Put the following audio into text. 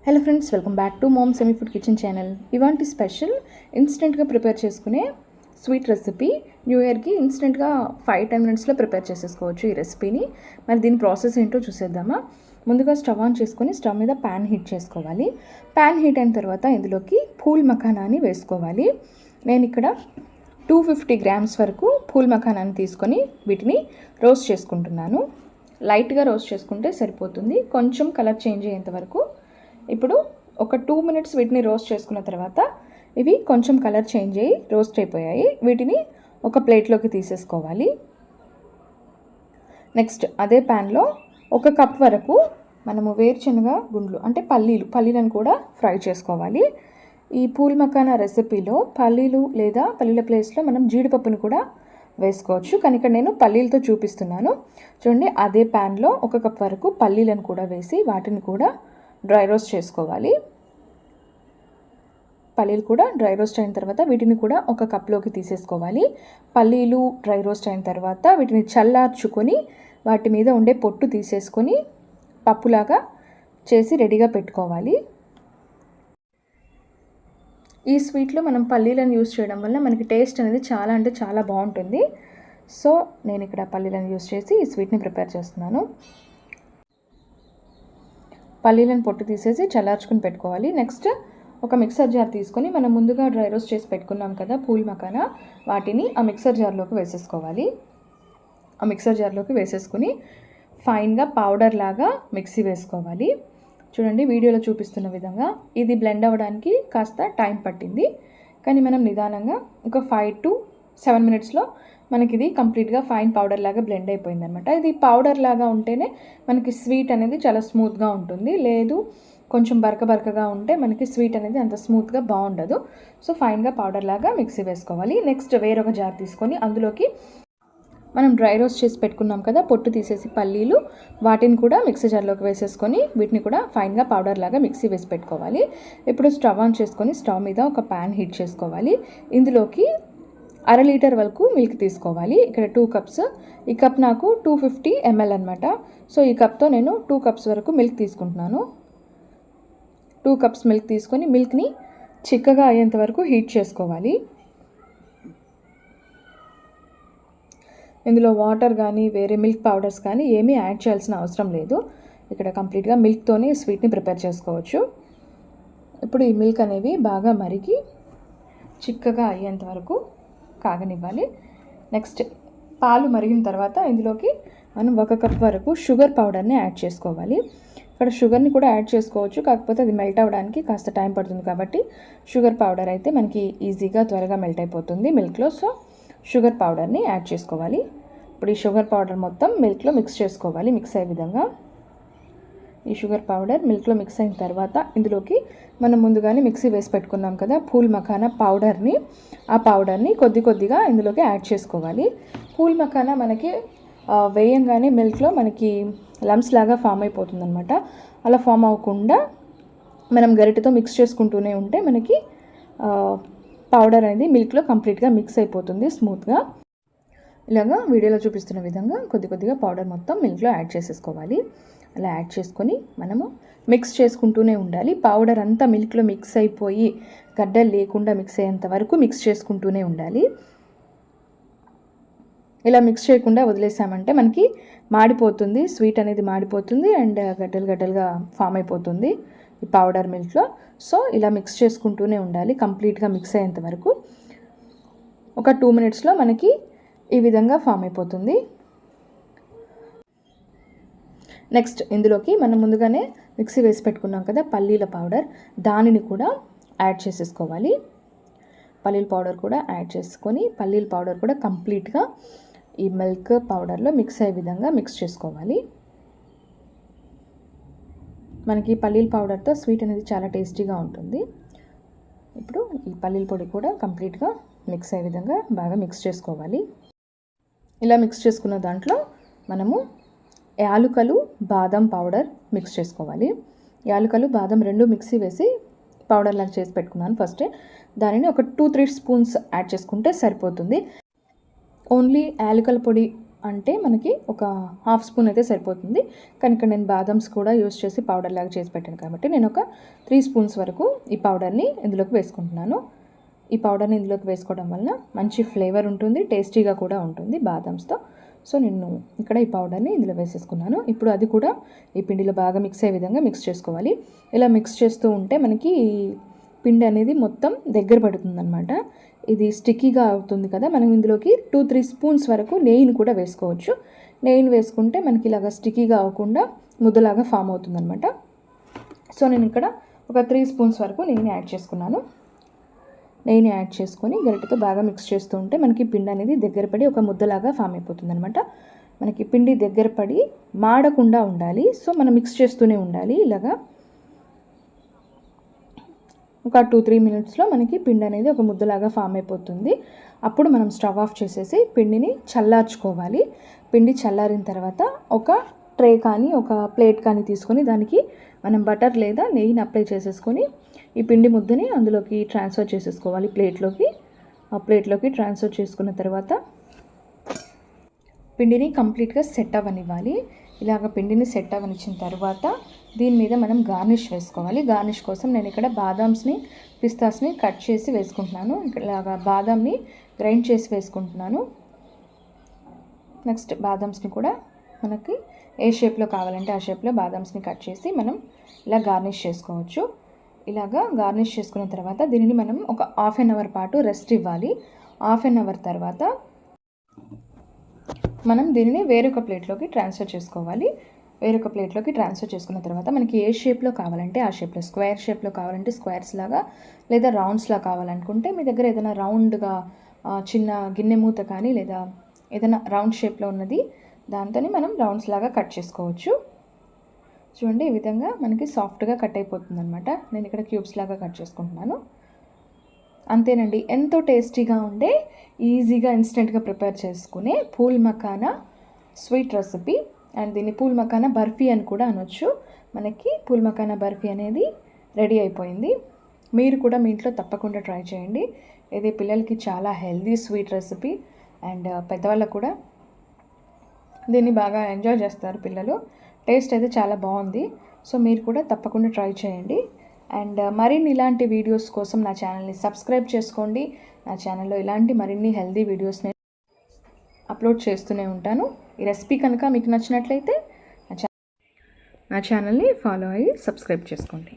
Hello friends, welcome back to mom semi food kitchen channel. ఇవాంటి special ఇన్స్టెంట్గా prepare చేసుకునే sweet recipe. New ఇయర్కి ఇన్స్టెంట్గా 5-10 మినిట్స్లో ప్రిపేర్ చేసేసుకోవచ్చు ఈ రెసిపీని. మరి దీని ప్రాసెస్ ఏంటో చూసేద్దామా. ముందుగా స్టవ్ ఆన్ చేసుకొని స్టవ్ మీద ప్యాన్ హీట్ చేసుకోవాలి. ప్యాన్ హీట్ అయిన తర్వాత ఇందులోకి పూల్ మఖానాని వేసుకోవాలి. నేను ఇక్కడ 250 గ్రామ్స్ వరకు పూల్ మఖానాని తీసుకొని వీటిని రోస్ట్ చేసుకుంటున్నాను. లైట్గా రోస్ట్ చేసుకుంటే సరిపోతుంది, కొంచెం కలర్ చేంజ్ అయ్యేంత వరకు. ఇప్పుడు ఒక 2 మినిట్స్ వీటిని రోస్ట్ చేసుకున్న తర్వాత ఇవి కొంచెం కలర్ చేంజ్ అయ్యి రోస్ట్ అయిపోయాయి. వీటిని ఒక ప్లేట్లోకి తీసేసుకోవాలి. నెక్స్ట్ అదే ప్యాన్లో 1 కప్ వరకు మనము వేరుశనగ గుండ్లు అంటే పల్లీలను కూడా ఫ్రై చేసుకోవాలి. ఈ పూల్ మఖానా రెసిపీలో పల్లీలు లేదా పల్లీల ప్లేస్లో మనం జీడిపప్పును కూడా వేసుకోవచ్చు, కానీ ఇక్కడ నేను పల్లీలతో చూపిస్తున్నాను. చూడండి, అదే ప్యాన్లో 1 కప్ వరకు పల్లీలను కూడా వేసి వాటిని కూడా డ్రై రోస్ట్ చేసుకోవాలి. పల్లీలు కూడా డ్రై రోస్ట్ అయిన తర్వాత వీటిని కూడా 1 కప్లోకి తీసేసుకోవాలి. పల్లీలు డ్రై రోస్ట్ అయిన తర్వాత వీటిని చల్లార్చుకొని వాటి మీద ఉండే పొట్టు తీసేసుకొని పప్పులాగా చేసి రెడీగా పెట్టుకోవాలి. ఈ స్వీట్లో మనం పల్లీలను యూస్ చేయడం వల్ల మనకి టేస్ట్ అనేది చాలా అంటే చాలా బాగుంటుంది. సో నేను ఇక్కడ పల్లీలను యూస్ చేసి ఈ స్వీట్ని ప్రిపేర్ చేస్తున్నాను. పల్లీలను పొట్టు తీసేసి చల్లార్చుకుని పెట్టుకోవాలి. నెక్స్ట్ ఒక మిక్సర్ జార్ తీసుకొని మనం ముందుగా డ్రై రోస్ట్ చేసి పెట్టుకున్నాం కదా పూల్ మఖానా, వాటిని ఆ మిక్సర్ జార్లోకి వేసేసుకోవాలి. ఆ మిక్సర్ జార్లోకి వేసేసుకుని ఫైన్గా పౌడర్ లాగా మిక్సీ వేసుకోవాలి. చూడండి, వీడియోలో చూపిస్తున్న విధంగా ఇది బ్లెండ్ అవ్వడానికి కాస్త టైం పట్టింది, కానీ మనం నిదానంగా ఒక 5 to 7 మినిట్స్లో మనకి ఇది కంప్లీట్గా ఫైన్ పౌడర్ లాగా బ్లెండ్ అయిపోయింది అనమాట. ఇది పౌడర్ లాగా ఉంటేనే మనకి స్వీట్ అనేది చాలా స్మూత్గా ఉంటుంది, లేదు కొంచెం బరకగా ఉంటే మనకి స్వీట్ అనేది అంత స్మూత్గా బాగుండదు. సో ఫైన్గా పౌడర్ లాగా మిక్సీ వేసుకోవాలి. నెక్స్ట్ వేరొక జార్ తీసుకొని అందులోకి మనం డ్రై రోస్ట్ చేసి పెట్టుకున్నాం కదా పొట్టు తీసేసి పల్లీలు, వాటిని కూడా మిక్సీ జార్లోకి వేసేసుకొని వీటిని కూడా ఫైన్గా పౌడర్ లాగా మిక్సీ వేసి పెట్టుకోవాలి. ఇప్పుడు స్టవ్ ఆన్ చేసుకొని స్టవ్ మీద ఒక ప్యాన్ హీట్ చేసుకోవాలి. ఇందులోకి 1/2 లీటర్ వరకు మిల్క్ తీసుకోవాలి. ఇక్కడ 2 కప్స్, ఈ కప్ నాకు 250 ml అనమాట. సో ఈ కప్తో నేను 2 కప్స్ వరకు మిల్క్ తీసుకుంటున్నాను. 2 కప్స్ మిల్క్ తీసుకొని మిల్క్ని చిక్కగా అయ్యేంత వరకు హీట్ చేసుకోవాలి. ఇందులో వాటర్ కానీ వేరే మిల్క్ పౌడర్స్ కానీ ఏమీ యాడ్ చేయాల్సిన అవసరం లేదు. ఇక్కడ కంప్లీట్గా మిల్క్తోనే స్వీట్ని ప్రిపేర్ చేసుకోవచ్చు. ఇప్పుడు ఈ మిల్క్ అనేవి బాగా మరిగి చిక్కగా అయ్యేంత వరకు కాగనివ్వాలి. నెక్స్ట్ పాలు మరిగిన తర్వాత ఇందులోకి మనం 1 కప్ వరకు షుగర్ పౌడర్ని యాడ్ చేసుకోవాలి. ఇక్కడ షుగర్ని కూడా యాడ్ చేసుకోవచ్చు, కాకపోతే అది మెల్ట్ అవ్వడానికి కాస్త టైం పడుతుంది కాబట్టి షుగర్ పౌడర్ అయితే మనకి ఈజీగా త్వరగా మెల్ట్ అయిపోతుంది మిల్క్లో. సో షుగర్ పౌడర్ని యాడ్ చేసుకోవాలి. ఇప్పుడు ఈ షుగర్ పౌడర్ మొత్తం మిల్క్లో మిక్స్ చేసుకోవాలి. మిక్స్ అయ్యే విధంగా ఈ షుగర్ పౌడర్ మిల్క్లో మిక్స్ అయిన తర్వాత ఇందులోకి మనం ముందుగానే మిక్సీ వేసి పెట్టుకున్నాం కదా పూల్ మఖానా పౌడర్ని, ఆ పౌడర్ని కొద్దిగా ఇందులోకి యాడ్ చేసుకోవాలి. పూల్ మఖానా మనకి వేయంగానే మిల్క్లో మనకి లమ్స్ లాగా ఫామ్ అయిపోతుంది అనమాట. అలా ఫామ్ అవ్వకుండా మనం గరిటెతో మిక్స్ చేసుకుంటూనే ఉంటే మనకి పౌడర్ అనేది మిల్క్లో కంప్లీట్గా మిక్స్ అయిపోతుంది స్మూత్గా. ఇలాగా వీడియోలో చూపిస్తున్న విధంగా కొద్దిగా పౌడర్ మొత్తం మిల్క్లో యాడ్ చేసేసుకోవాలి. అలా యాడ్ చేసుకొని మనము మిక్స్ చేసుకుంటూనే ఉండాలి. పౌడర్ అంతా మిల్క్లో మిక్స్ అయిపోయి గడ్డలు లేకుండా మిక్స్ అయ్యేంత వరకు మిక్స్ చేసుకుంటూనే ఉండాలి. ఇలా మిక్స్ చేయకుండా వదిలేసామంటే మనకి మాడిపోతుంది, స్వీట్ అనేది మాడిపోతుంది అండ్ గడ్డలుగా ఫామ్ అయిపోతుంది ఈ పౌడర్ మిల్క్లో. సో ఇలా మిక్స్ చేసుకుంటూనే ఉండాలి కంప్లీట్గా మిక్స్ అయ్యేంత వరకు. ఒక 2 మినిట్స్లో మనకి ఈ విధంగా ఫామ్ అయిపోతుంది. నెక్స్ట్ ఇందులోకి మనం ముందుగానే మిక్సీ వేసి పెట్టుకున్నాం కదా పల్లీల పౌడర్, దానిని కూడా యాడ్ చేసేసుకోవాలి. పల్లీల పౌడర్ కూడా యాడ్ చేసుకొని పల్లీల పౌడర్ కూడా కంప్లీట్గా ఈ మిల్క్ పౌడర్లో మిక్స్ అయ్యే విధంగా మిక్స్ చేసుకోవాలి. మనకి పల్లీల పౌడర్తో స్వీట్ అనేది చాలా టేస్టీగా ఉంటుంది. ఇప్పుడు ఈ పల్లీల పొడి కూడా కంప్లీట్గా మిక్స్ అయ్యే విధంగా బాగా మిక్స్ చేసుకోవాలి. ఇలా మిక్స్ చేసుకున్న దాంట్లో మనము యాలుకలు బాదం పౌడర్ మిక్స్ చేసుకోవాలి. యాలుకలు బాదం 2 మిక్సీ వేసి పౌడర్ లాగా చేసి పెట్టుకున్నాను ఫస్టే. దానిని ఒక 2-3 స్పూన్స్ యాడ్ చేసుకుంటే సరిపోతుంది. ఓన్లీ యాలకుల పొడి అంటే మనకి ఒక హాఫ్ స్పూన్ అయితే సరిపోతుంది. కానీ ఇక్కడ నేను బాదమ్స్ కూడా యూస్ చేసి పౌడర్ లాగా చేసి పెట్టాను కాబట్టి నేను ఒక 3 స్పూన్స్ వరకు ఈ పౌడర్ని ఇందులోకి వేసుకుంటున్నాను. ఈ పౌడర్ని ఇందులోకి వేసుకోవడం వల్ల మంచి ఫ్లేవర్ ఉంటుంది, టేస్టీగా కూడా ఉంటుంది బాదమ్స్తో. సో నేను ఇక్కడ ఈ పౌడర్ని ఇందులో వేసేసుకున్నాను. ఇప్పుడు అది కూడా ఈ పిండిలో బాగా మిక్స్ అయ్యే విధంగా మిక్స్ చేసుకోవాలి. ఇలా మిక్స్ చేస్తూ ఉంటే మనకి పిండి అనేది మొత్తం దగ్గర పడుతుందన్నమాట. ఇది స్టిక్కీగా అవుతుంది కదా, మనం ఇందులోకి 2-3 స్పూన్స్ వరకు నెయ్యిని కూడా వేసుకోవచ్చు. నెయ్యిని వేసుకుంటే మనకి ఇలాగా స్టిక్కీగా అవ్వకుండా ముద్దలాగా ఫామ్ అవుతుందన్నమాట. సో నేను ఇక్కడ ఒక 3 స్పూన్స్ వరకు నెయ్యిని యాడ్ చేసుకున్నాను. నెయ్యిని యాడ్ చేసుకొని గరిటెతో బాగా మిక్స్ చేస్తూ ఉంటే మనకి పిండి అనేది దగ్గర పడి ఒక ముద్దలాగా ఫామ్ అయిపోతుంది అనమాట. మనకి పిండి దగ్గర పడి మాడకుండా ఉండాలి. సో మనం మిక్స్ చేస్తూనే ఉండాలి. ఇలాగా ఒక 2-3 మినిట్స్లో మనకి పిండి అనేది ఒక ముద్దలాగా ఫామ్ అయిపోతుంది. అప్పుడు మనం స్టవ్ ఆఫ్ చేసేసి పిండిని చల్లార్చుకోవాలి. పిండి చల్లారిన తర్వాత ఒక ట్రే కానీ ఒక ప్లేట్ కానీ తీసుకొని దానికి మనం బటర్ లేదా నెయ్యిని అప్లై చేసేసుకొని ఈ పిండి ముద్దని అందులోకి ట్రాన్స్ఫర్ చేసేసుకోవాలి ప్లేట్లోకి. ఆ ప్లేట్లోకి ట్రాన్స్ఫర్ చేసుకున్న తర్వాత పిండిని కంప్లీట్గా సెట్ అవ్వనివ్వాలి. ఇలాగ పిండిని సెట్ అవ్వనిచ్చిన తర్వాత దీని మీద మనం గార్నిష్ వేసుకోవాలి. గార్నిష్ కోసం నేను ఇక్కడ బాదామ్స్ని పిస్తాస్ని కట్ చేసి వేసుకుంటున్నాను. ఇలాగా బాదాంని గ్రైండ్ చేసి వేసుకుంటున్నాను. నెక్స్ట్ బాదామ్స్ని కూడా మనకి ఏ షేప్లో కావాలంటే ఆ షేప్లో బాదామ్స్ని కట్ చేసి మనం ఇలా గార్నిష్ చేసుకోవచ్చు. ఇలాగా గార్నిష్ చేసుకున్న తర్వాత దీనిని మనం ఒక హాఫ్ అన్ అవర్ పాటు రెస్ట్ ఇవ్వాలి. హాఫ్ అన్ అవర్ తర్వాత మనం దీనిని వేరొక ప్లేట్లోకి ట్రాన్స్ఫర్ చేసుకోవాలి. వేరొక ప్లేట్లోకి ట్రాన్స్ఫర్ చేసుకున్న తర్వాత మనకి ఏ షేప్లో కావాలంటే ఆ షేప్లో, స్క్వేర్ షేప్లో కావాలంటే స్క్వేర్స్ లాగా, లేదా రౌండ్స్లా కావాలనుకుంటే మీ దగ్గర ఏదైనా రౌండ్గా చిన్న గిన్నె మూత కానీ లేదా ఏదైనా రౌండ్ షేప్లో ఉన్నది దాంతోనే మనం రౌండ్స్ లాగా కట్ చేసుకోవచ్చు. చూడండి, ఈ విధంగా మనకి సాఫ్ట్గా కట్ అయిపోతుంది అనమాట. నేను ఇక్కడ క్యూబ్స్ లాగా కట్ చేసుకుంటున్నాను. అంతేనండి, ఎంతో టేస్టీగా ఉండే ఈజీగా ఇన్స్టెంట్గా ప్రిపేర్ చేసుకునే pool makhana sweet recipe. And దీన్ని పూల్ మఖానా బర్ఫీ అని కూడా అనొచ్చు. మనకి పూల్ మఖానా బర్ఫీ అనేది రెడీ అయిపోయింది. మీరు కూడా మీ ఇంట్లో తప్పకుండా ట్రై చేయండి. ఇది పిల్లలకి చాలా హెల్దీ స్వీట్ రెసిపీ అండ్ పెద్దవాళ్ళకు కూడా దీన్ని బాగా ఎంజాయ్ చేస్తారు పిల్లలు. టేస్ట్ అయితే చాలా బాగుంది. సో మీరు కూడా తప్పకుండా ట్రై చేయండి. అండ్ మరిన్ని ఇలాంటి వీడియోస్ కోసం నా ఛానల్ని సబ్స్క్రైబ్ చేసుకోండి. నా ఛానల్లో ఇలాంటి మరిన్ని హెల్దీ వీడియోస్ని అప్లోడ్ చేస్తూనే ఉంటాను. ఈ రెసిపీ కనుక మీకు నచ్చినట్లయితే నా ఛానల్ని ఫాలో అయ్యి సబ్స్క్రైబ్ చేసుకోండి.